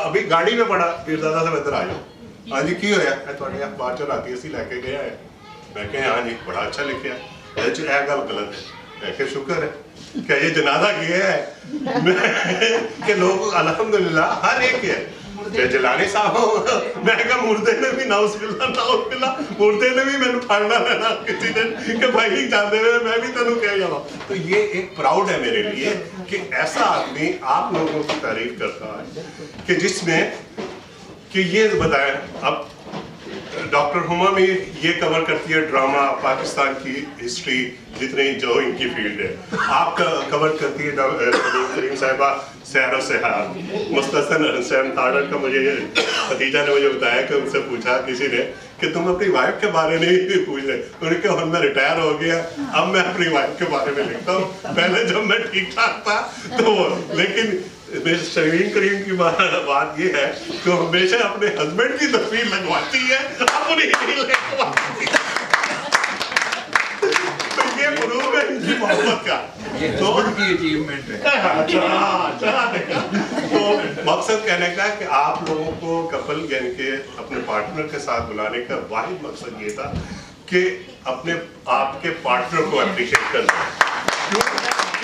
अभी गाड़ी में पड़ा पीरजादा साहब इधर आ जाओ। हाँ जी की होया थोड़े अखबार च राती असी लैके गए है। मैं कहा हाँ जी बड़ा अच्छा लिखा है, यह गल गलत है। मैं कहा शुक्र है कि ये जनाजा किया है कि लोग अल्हम्दुलिल्लाह हर एक है जिलानी साहब मैं कहा मुर्दे ने भी नाउज़ुबिल्लाह मुर्दे ने भी मैंने फाड़ना लेना किसी ने कि भाई जानते हुए मैं भी तेनू कह जावा। तो ये एक प्राउड है मेरे लिए कि ऐसा आदमी आप लोगों की तारीफ करता है कि जिसमें कि ये बताएं। अब डॉक्टर हुमा में ये कवर करती है ड्रामा पाकिस्तान की हिस्ट्री जितनी जो इनकी फील्ड है। आप कवर करती है करीम साहिबा सैर और सहार। मुस्तसन हुसैन थाडर का मुझे खदीजा ने मुझे बताया कि उनसे पूछा किसी ने कि तुम अपनी वाइफ के बारे में ही पूछ रहे। उन्होंने कहा मैं रिटायर हो गया अब मैं अपनी वाइफ के बारे में लिखता हूँ, पहले जब मैं ठीक ठाक था तो लेकिन शरीन करीम की बात ये है कि हमेशा अपने हस्बैंड की तस्वीर लगवाती है अपनी नहीं लगवाती। तो ये प्रूफ है इनकी मोहब्बत का, तो उनकी अचीवमेंट है। तो मकसद कहने का कि आप लोगों को कपल यानी कि अपने पार्टनर के साथ बुलाने का वाहिद मकसद ये था कि अपने आपके पार्टनर को अप्रिशिएट करना,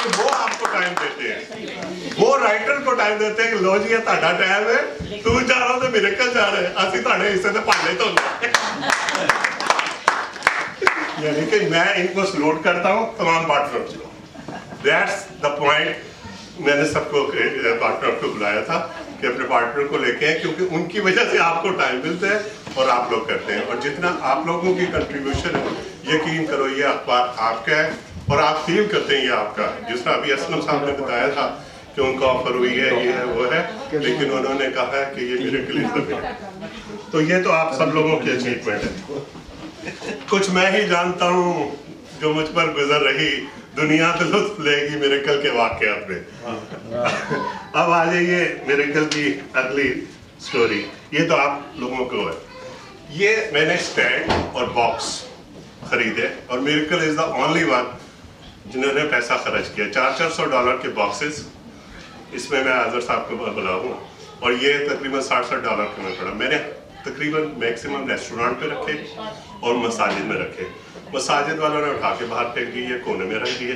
वो आपको टाइम देते हैं, वो राइटर को टाइम देते हैं कि लो जी ਤੁਹਾਡਾ टाइम है तू जा रहा तो मेरे कल जा रहे असि ਤੁਹਾਡੇ हिस्से से पाले तो यानी कि मैं इनको सलूट करता हूँ तमाम पार्टनर को। दैट्स द पॉइंट मैंने सबको पार्टनर को बुलाया था कि अपने पार्टनर को लेके आए क्योंकि उनकी वजह से आपको टाइम मिलता है और आप लोग करते हैं। और जितना आप लोगों की कंट्रीब्यूशन है यकीन करो ये अखबार आपका है और आप फील करते हैं ये आपका। जिस तरह अभी असलम साहब ने बताया था कि उनका ऑफर हुई है ये है वो है, लेकिन उन्होंने कहा है कि ये मेरे के लिए तो ये तो आप सब लोगों की अचीवमेंट है। कुछ मैं ही जानता हूँ जो मुझ पर गुजर रही दुनिया तो लुत्फ लेगी मेरे कल के वाकयात में। अब आ जाइए मेरे कल की अगली स्टोरी। ये तो आप लोगों को है, ये मैंने स्टैंड और बॉक्स खरीदे और miracle is the only one जिन्होंने पैसा खर्च किया। $400 के बॉक्सेस इसमें मैं आजर साहब को बुलाऊंगा और ये तकरीबन $60 के में पड़ा। मैंने तकरीबन मैक्सिमम रेस्टोरेंट पे रखे और मसाजिद में रखे। मसाजिद वालों ने उठा के बाहर फेंक दिए, कोने में रख दिए।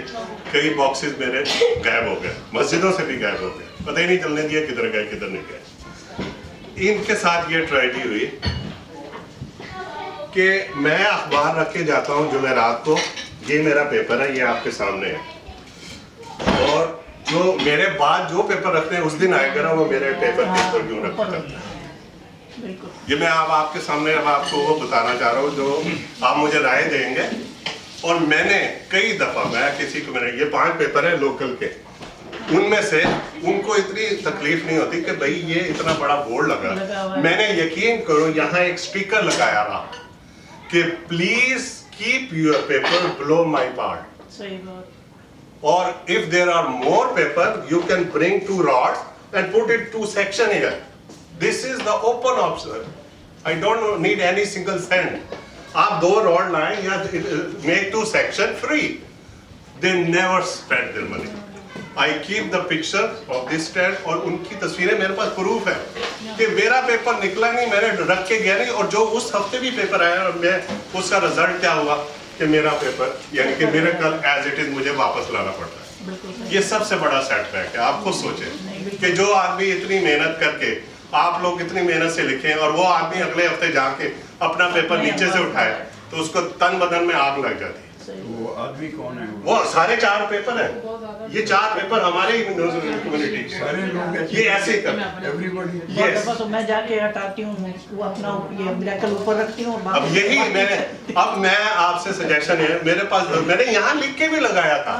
कई बॉक्सेस मेरे गायब हो गए, मस्जिदों से भी गायब हो गए, पता ही नहीं चलने दिया किधर गए किधर नहीं गए। इनके साथ ये ट्रेजेडी हुई कि मैं अखबार रख के जाता हूँ जुमेरात को, ये मेरा पेपर है, ये आपके सामने है, और जो मेरे बाद जो पेपर रखते हैं उस दिन आएगा ना वो मेरे पेपर के ऊपर क्यों रखता है। ये मैं अब आपके सामने अब आपको वो बताना चाह रहा हूँ जो आप मुझे राय देंगे। और मैंने कई दफा मैं किसी को मैंने ये 5 पेपर है लोकल के, उनमें से उनको इतनी तकलीफ नहीं होती कि भाई ये इतना बड़ा बोर्ड लगा, मैंने यकीन करो यहाँ एक स्टिकर लगाया था कि please keep your paper below my part, सही बात। और if there are more paper you can bring 2 rods and put it 2 section here. This is the open option. I don't need any single cent. आप 2 rod लाएं या make 2 section free. They never spend their money. I keep the picture of this stand और उनकी तस्वीरें मेरे पास proof है कि मेरा पेपर निकला नहीं, मैंने रख के गया नहीं, और जो उस हफ्ते भी पेपर आया और मैं उसका रिजल्ट क्या हुआ कि मेरा पेपर यानी कि मेरे कल एज इट इज मुझे वापस लाना पड़ता है। ये सबसे बड़ा सेटबैक है। आप खुद सोचें कि जो आदमी इतनी मेहनत करके आप लोग इतनी मेहनत से लिखें और वो आदमी अगले हफ्ते जाके अपना पेपर नीचे से उठाए तो उसको तन बदन में आग लग जाती है। वो आदमी कौन है? वो सारे 4 पेपर हैं, ये 4 पेपर हमारे ही कम्युनिटी सारे लोग ये ऐसे ही करते हैं। एवरीबॉडी। Yes. तो मैं जाके हटाती हूँ, वो अपना ये मिरेकल ऊपर रखती हूँ। अब यही मैं आपसे सजेशन है, मेरे पास मैंने यहाँ लिख के भी लगाया था,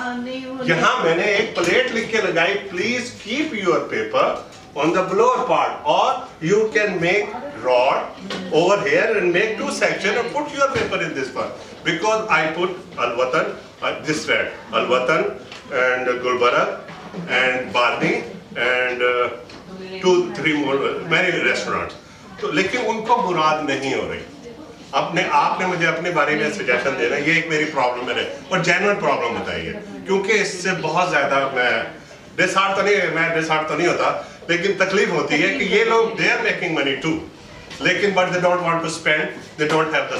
यहाँ मैंने एक प्लेट लिख के लगाई, please keep your paper on the blower part, or you can make rod over here and make 2 sections and put your paper in this one, because I put Al-Watan, this red Al-Watan and Gulbarga and Barni and 2-3 more many restaurants. तो लेकिन उनको मुराद नहीं हो रही। आपने मुझे अपने बारे में सजेशन देना, ये एक मेरी प्रॉब्लम है और जेन्युइन प्रॉब्लम बताइए, क्योंकि इससे बहुत ज्यादा मैं डिसहार्ट तो नहीं होता लेकिन तकलीफ होती है कि ये लोग they are making money too, लेकिन but they don't want to spend, they don't have the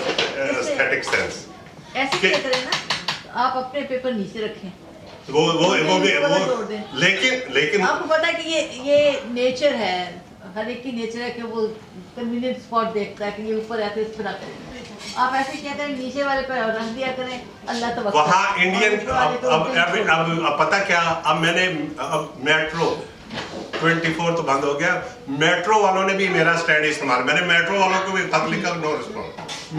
aesthetic sense. ऐसे क्या करें ना, आप अपने पेपर नीचे रखें, वो लेकिन आपको पता है कि ये नेचर है, हर एक की नेचर है कि वो कन्वीनियंट स्पॉट देखता है कि ये ऊपर है तो इस पर रख दें। आप ऐसे क्या करें, नीचे वाले पे रख दिया करें, अल्लाह तो वहाँ इंडियन अब पता क्या, अब मैंने अब मेट्रो 24 तो बंद हो गया, मेट्रो वालों ने भी मेरा स्टैंड इस्तेमाल, मैंने मेट्रो वालों को भी खत लिखा, नो रिस्पॉन्स,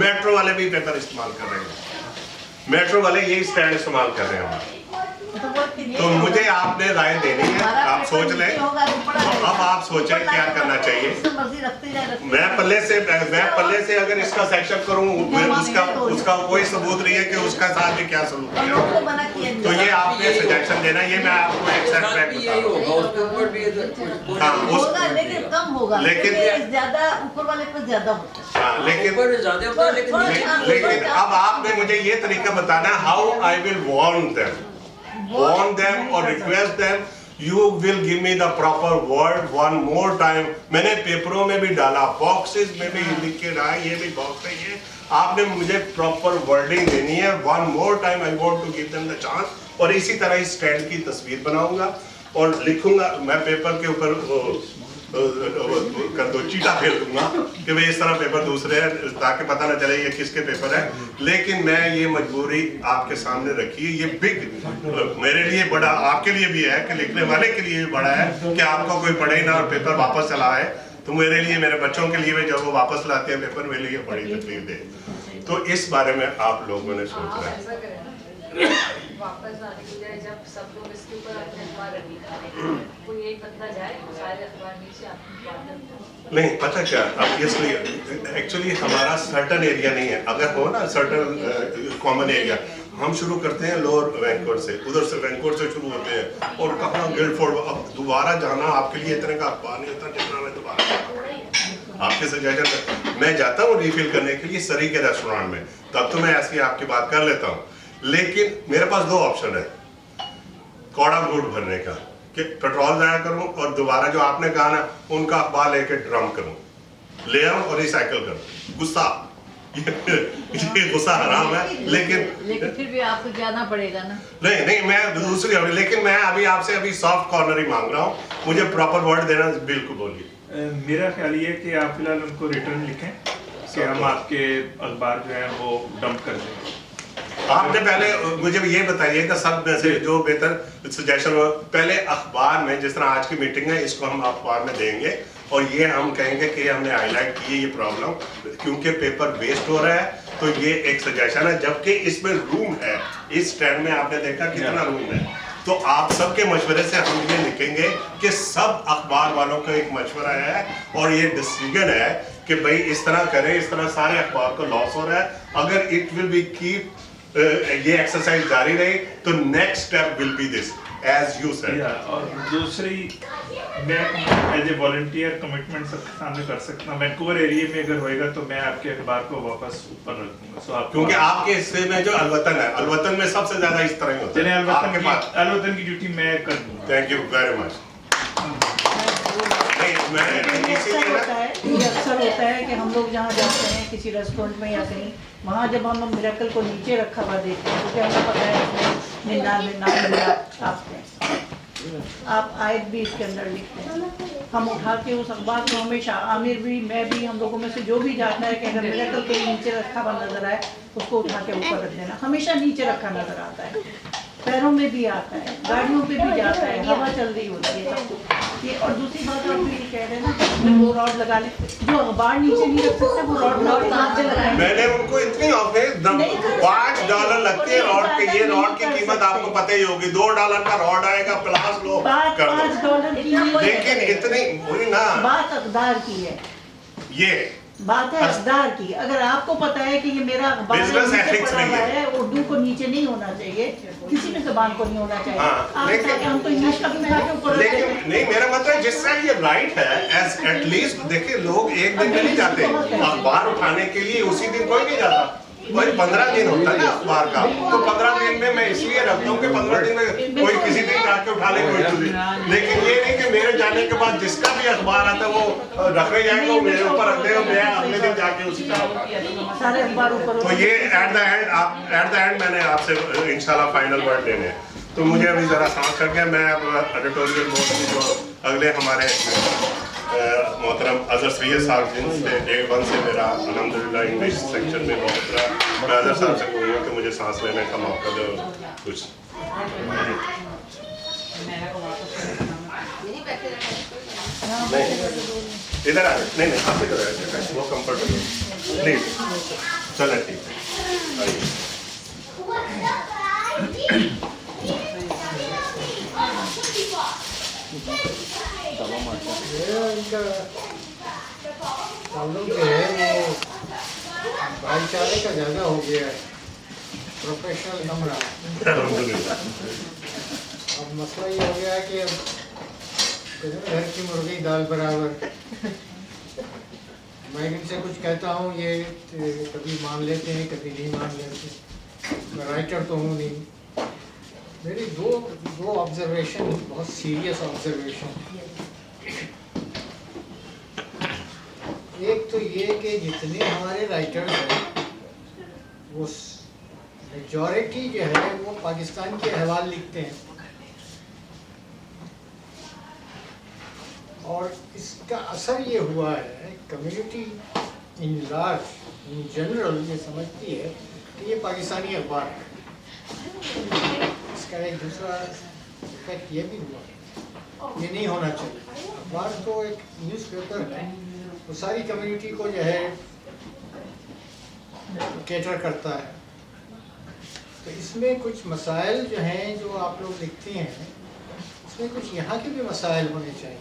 मेट्रो वाले भी पेपर इस्तेमाल कर रहे हैं, मेट्रो वाले यही स्टैंड इस्तेमाल कर रहे हैं। तो मुझे आपने राय देनी है, आप सोच लें, अब आप सोचें क्या करना चाहिए। मैं पल्ले से अगर इसका सेक्शन करूं, उसका कोई सबूत नहीं है कि उसका साथ भी क्या सलूक है, तो ये आपने सजेशन देना, ये मैं आपको एक सेटबैक बता रहा हूं। लेकिन कम होगा, लेकिन ज्यादा ऊपर वाले पर ज्यादा होता है। लेकिन अब आपने मुझे ये तरीका बताना, how I will warn them or request them, you will give me the proper word one more time। मैंने पेपरों में भी डाला, बॉक्सेस में भी लिख के डाला, ये भी बॉक्स है, ये आपने मुझे प्रॉपर वर्डिंग देनी है, one more time I want to give them the chance। और इसी तरह इस स्टैंड की तस्वीर बनाऊंगा और लिखूंगा, मैं पेपर के ऊपर कर दो चीटा फेर दूंगा कि भाई इस तरह पेपर दूसरे हैं, ताकि पता ना चले ये किसके पेपर है। लेकिन मैं ये मजबूरी आपके सामने रखी है, ये बिग मेरे लिए बड़ा, आपके लिए भी है कि लिखने वाले के लिए भी बड़ा है कि आपको कोई पढ़े ना और पेपर वापस चला है, तो मेरे लिए, मेरे बच्चों के लिए भी जब वो वापस लाते हैं पेपर, मेरे लिए बड़ी तकलीफ दे। तो इस बारे में आप लोगों ने सोचना है। वापस आने की बजाय जब सब लोग इसके ऊपर अपने अखबार रखें, कोई एक बंदा जाए, सारे अखबार नीचे आपको नहीं पता क्या, अब इसलिए एक्चुअली हमारा सर्टन एरिया नहीं है, अगर हो ना सर्टन कॉमन एरिया, हम शुरू करते हैं लोअर वैंकूवर से, उधर से वैंकूवर से शुरू होते हैं और कहाँ गिल्डफोर्ड, अब दोबारा जाना आपके लिए इतने का अखबार नहीं होता जितना मैं दोबारा आपके सजेशन मैं जाता हूँ रिफिल करने के लिए सरी के रेस्टोरेंट में, तब तो मैं ऐसी आपकी बात कर लेता हूँ। लेकिन मेरे पास दो ऑप्शन है कौड़ा गुड़ भरने का, कि पेट्रोल जाया करूं और दोबारा जो आपने कहा ना उनका अखबार लेके ड्रम करूं, ले आऊं और रिसाइकल करूं। गुस्सा ये गुस्सा हराम है, लेकिन फिर भी आपको जाना पड़ेगा ना। नहीं मैं दूसरी, लेकिन मैं अभी आपसे अभी सॉफ्ट कॉर्नर ही मांग रहा हूँ, मुझे प्रॉपर वर्ड देना, बिल्कुल बोलिए। मेरा ख्याल ये कि आप फिलहाल उनको रिटर्न लिखें कि हम आपके अखबार जो है वो डंप कर देंगे। आपने पहले मुझे ये बताइएगा सब में से जो बेहतर सजेशन हो, पहले अखबार में, जिस तरह आज की मीटिंग है इसको हम अखबार में देंगे और ये हम कहेंगे कि हमने हाईलाइट की है ये प्रॉब्लम, क्योंकि पेपर वेस्ट हो रहा है, तो ये एक सजेशन है। जबकि इसमें रूम है, इस स्टैंड में आपने देखा कितना रूम है, तो आप सबके मशवरे से हम ये लिखेंगे कि सब अखबार वालों का एक मशवरा है और ये डिसीजन है कि भाई इस तरह करें, इस तरह सारे अखबार को लॉस हो रहा है। अगर इट विल बी कीप ये एक्सरसाइज जारी रही तो next step will be this as you said. और दूसरी, मैं एज ए वॉलंटियर कमिटमेंट सबके सामने कर सकता हूँ, वैंकूवर एरिया में अगर होएगा तो मैं आपके अखबार को वापस ऊपर रख दूंगा। सो आप, क्योंकि आपके हिस्से में जो अलवतन है, अलवतन में सबसे ज्यादा इस तरह ही होता है आपके पास। अलवतन की ड्यूटी मैं कर दूंगा। Thank you very much. ये अक्सर होता है कि हम लोग जहाँ जाते हैं किसी रेस्टोरेंट में या कहीं, वहाँ जब हम मिरेकल को नीचे रखा हुआ देखते हैं, क्योंकि हमें पता है इसमें आप आयत भी इसके अंदर लिखते हैं, हम उठा के उस अखबार को हमेशा, आमिर भी, मैं भी, हम लोगों में से जो भी जाता है कि अगर मिरेकल के नीचे रखा हुआ नजर आए उसको उठा के ऊपर रख देना। हमेशा नीचे रखा नजर आता है, पैरों में भी आता है, गाड़ियों पे भी जाता है, हवा चल रही होती है सब कुछ ये। और दूसरी बात आप भी कह रहे हैं ना कि वो रॉड लगा ले, जो अखबार नीचे नहीं रख सकते वो रॉड लगाए। मैंने उनको इतनी $5 लगते हैं रॉड के, ये रॉड की कीमत आपको पता ही होगी, $2 का रॉड आएगा प्लास लो कर दो। $5 की लेकिन इतनी वही ना बात अकदार की है, ये बात है अकदार की। अगर आपको पता है कि ये मेरा अखबार Business नीचे ethics पड़ा नहीं हुआ है। है, उर्दू को नीचे नहीं होना चाहिए, किसी भी जबान को नहीं होना चाहिए। हाँ, आप लेकिन- चाहे हम तो इंग्लिश का भी उठा के ऊपर रख देते लेकिन हैं। नहीं, मेरा मतलब जिससे ये राइट है एज एटलीस्ट, देखिए लोग एक दिन में नहीं जाते अखबार उठाने के लिए, उसी दिन कोई नहीं जाता। भाई 15 दिन होता है ना अखबार का, तो 15 दिन में मैं इसलिए रखता हूँ कि 15 दिन में कोई किसी दिन जाके उठा ले कोई किसी, लेकिन ये नहीं कि मेरे जाने के बाद जिसका भी अखबार आता है वो रखने जाएगा, वो मेरे ऊपर रख देगा, मैं अगले दिन जाके उसी का उठा। सारे अखबार ऊपर तो ये एट द एंड मैंने आपसे इंशाल्लाह फाइनल वर्ड लेने हैं, तो मुझे अभी ज़रा सांस करके मैं अब एडिटोरियल बोर्ड की जो अगले हमारे मोहतरम अजहर सैयद साहब जिनसे डे 1 से मेरा अल्हम्दुलिल्लाह इंग्लिश सेक्शन में बहुत रहा, मैं अजहर साहब से कहूँगा कि मुझे सांस लेने का मौका दो कुछ। नहीं इधर आ नहीं आप इधर आए, वो कंफर्टेबल प्लीज चलें ठीक है आइए। ताल्लुक जो है वो भाईचारे का ज़्यादा हो गया है, प्रोफेशनल कम रहा है। अल्हम्दुलिल्लाह। अब मसला ये हो गया है कि अब कहते हैं घर की मुर्गी दाल बराबर। मैं इनसे कुछ कहता हूँ ये कभी मान लेते हैं कभी नहीं मान लेते। मैं राइटर तो हूँ नहीं। मेरी दो ऑब्जर्वेशन, बहुत सीरियस ऑब्जर्वेशन। एक तो ये कि जितने हमारे राइटर्स हैं वो मेजॉरिटी जो है वो पाकिस्तान के अहवाल लिखते हैं, और इसका असर ये हुआ है community in large in general ये समझती है कि ये पाकिस्तानी अखबार है। इसका एक दूसरा इफेक्ट ये भी हुआ, ये नहीं होना चाहिए। अखबार तो एक न्यूज़पेपर है, वो सारी कम्युनिटी को जो है कैटर करता है। तो इसमें कुछ मसाइल जो हैं जो आप लोग लिखते हैं, इसमें कुछ यहाँ के भी मसाइल होने चाहिए।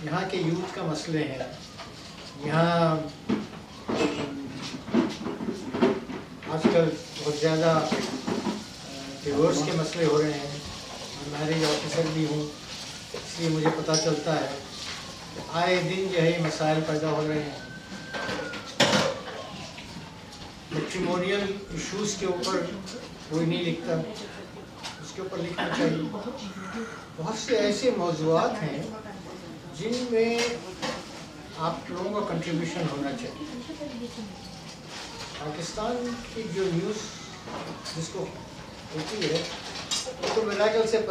यहाँ के यूथ का मसले हैं, यहाँ आजकल बहुत ज़्यादा डिवोर्स के मसले हो रहे हैं। मैं मैरिज ऑफिसर भी हूँ, इसलिए मुझे पता चलता है आए दिन जो है मसाइल पैदा हो रहे हैं। मैट्रिमोनियल इश्यूज़ के ऊपर कोई नहीं लिखता, उसके ऊपर लिखना चाहिए। बहुत से ऐसे मौज़ूआत हैं जिनमें आप लोगों का कंट्रीब्यूशन होना चाहिए। पाकिस्तान की जो न्यूज़ जिसको होती है तो मेरा ख्याल से